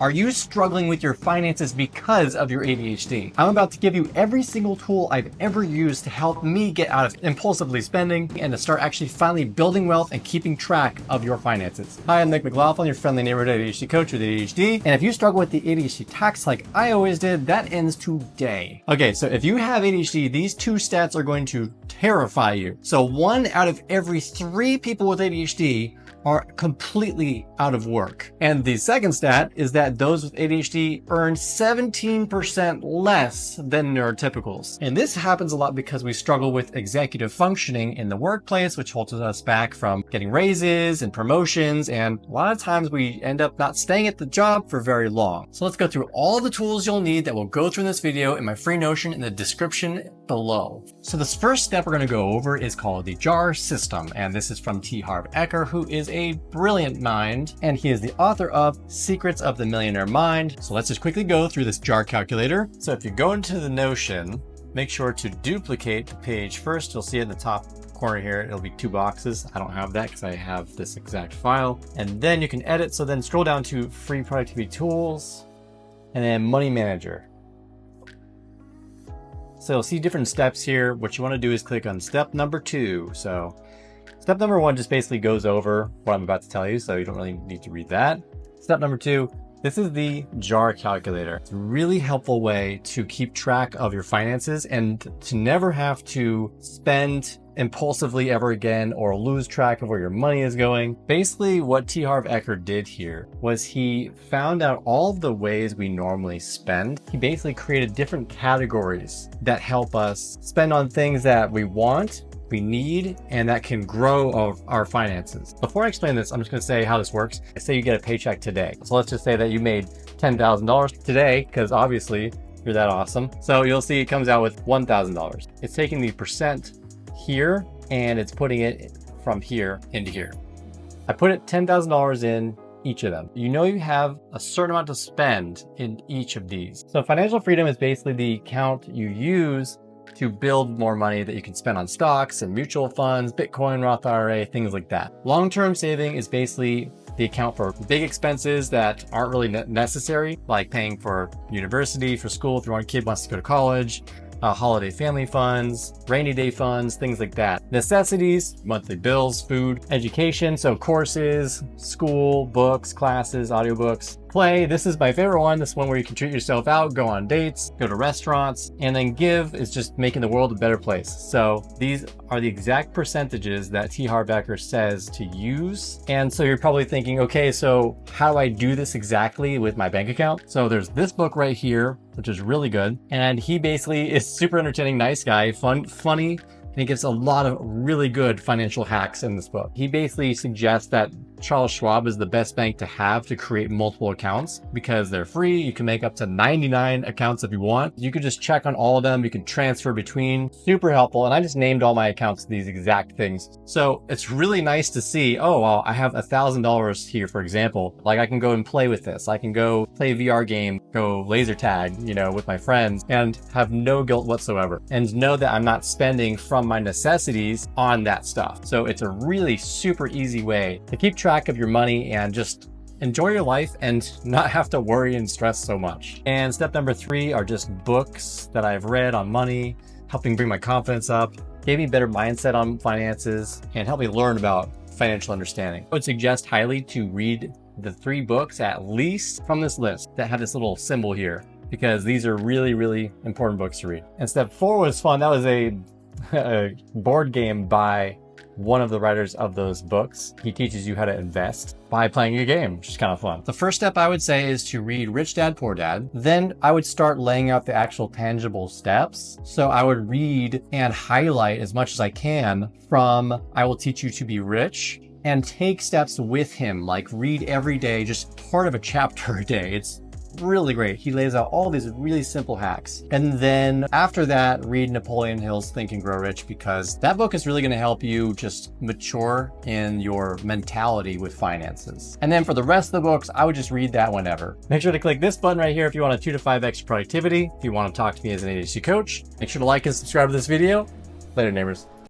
Are you struggling with your finances because of your ADHD? I'm about to give you every single tool I've ever used to help me get out of impulsively spending and to start actually finally building wealth and keeping track of your finances. Hi, I'm Nick McLaughlin, your friendly neighborhood ADHD coach with ADHD. And if you struggle with the ADHD tax like I always did, that ends today. Okay, so if you have ADHD, these two stats are going to terrify you. So 1 out of every 3 people with ADHD are completely out of work. And the second stat is that those with ADHD earn 17% less than neurotypicals. And this happens a lot because we struggle with executive functioning in the workplace, which holds us back from getting raises and promotions. And a lot of times we end up not staying at the job for very long. So let's go through all the tools you'll need that we'll go through in this video in my free Notion in the description below. So this first step we're going to go over is called the JAR system. And this is from Harv Eker, who is a brilliant mind, and he is the author of Secrets of the Millionaire Mind. So let's just quickly go through this JAR calculator. So if you go into the Notion, make sure to duplicate the page first. You'll see it in the top corner here, it'll be 2 boxes. I don't have that because I have this exact file. And then you can edit. So then scroll down to free productivity tools and then money manager. So you'll see different steps here. What you want to do is click on step number 2. So step number 1 just basically goes over what I'm about to tell you, so you don't really need to read that. Step number 2, this is the JAR calculator. It's a really helpful way to keep track of your finances and to never have to spend impulsively ever again or lose track of where your money is going. Basically, what Harv Eker did here was he found out all of the ways we normally spend. He basically created different categories that help us spend on things that we want, we need, and that can grow our finances. Before I explain this, I'm just going to say how this works. Say you get a paycheck today. So let's just say that you made $10,000 today, because obviously you're that awesome. So you'll see it comes out with $1,000. It's taking the percent here and it's putting it from here into here. I put it $10,000 in each of them. You know you have a certain amount to spend in each of these. So financial freedom is basically the account you use to build more money that you can spend on stocks and mutual funds, Bitcoin, Roth IRA, things like that. Long-term saving is basically the account for big expenses that aren't really necessary, like paying for university, for school, if your kid wants to go to college, holiday family funds, rainy day funds, things like that. Necessities, monthly bills, food, education, so courses, school, books, classes, audiobooks. Play, this is my favorite one. This one where you can treat yourself out, go on dates, go to restaurants, and then give is just making the world a better place. So these are the exact percentages that Harv Eker says to use. And so you're probably thinking, okay, so how do I do this exactly with my bank account? So there's this book right here, which is really good. And he basically is super entertaining, nice guy, funny, and he gives a lot of really good financial hacks in this book. He basically suggests that Charles Schwab is the best bank to have to create multiple accounts because they're free. You can make up to 99 accounts if you want. You can just check on all of them. You can transfer between. Super helpful. And I just named all my accounts these exact things. So it's really nice to see, oh, well, I have $1,000 here, for example. Like I can go and play with this. I can go play a VR game, go laser tag, with my friends and have no guilt whatsoever. And know that I'm not spending from my necessities on that stuff. So it's a really super easy way to keep track of your money and just enjoy your life and not have to worry and stress so much. And step number 3 are just books that I've read on money, helping bring my confidence up, gave me a better mindset on finances, and helped me learn about financial understanding. I would suggest highly to read the 3 books at least from this list that have this little symbol here, because these are really, really important books to read. And step 4 was fun. That was a board game by one of the writers of those books. He teaches you how to invest by playing a game, which is kind of fun. The first step I would say is to read Rich Dad, Poor Dad. Then I would start laying out the actual tangible steps. So I would read and highlight as much as I can from I Will Teach You to Be Rich and take steps with him, like read every day, just part of a chapter a day. It's really great. He lays out all these really simple hacks. And then after that, read Napoleon Hill's Think and Grow Rich, because that book is really going to help you just mature in your mentality with finances. And then for the rest of the books, I would just read that whenever. Make sure to click this button right here if you want a 2 to 5x productivity. If you want to talk to me as an ADHD coach, make sure to like and subscribe to this video. Later, neighbors.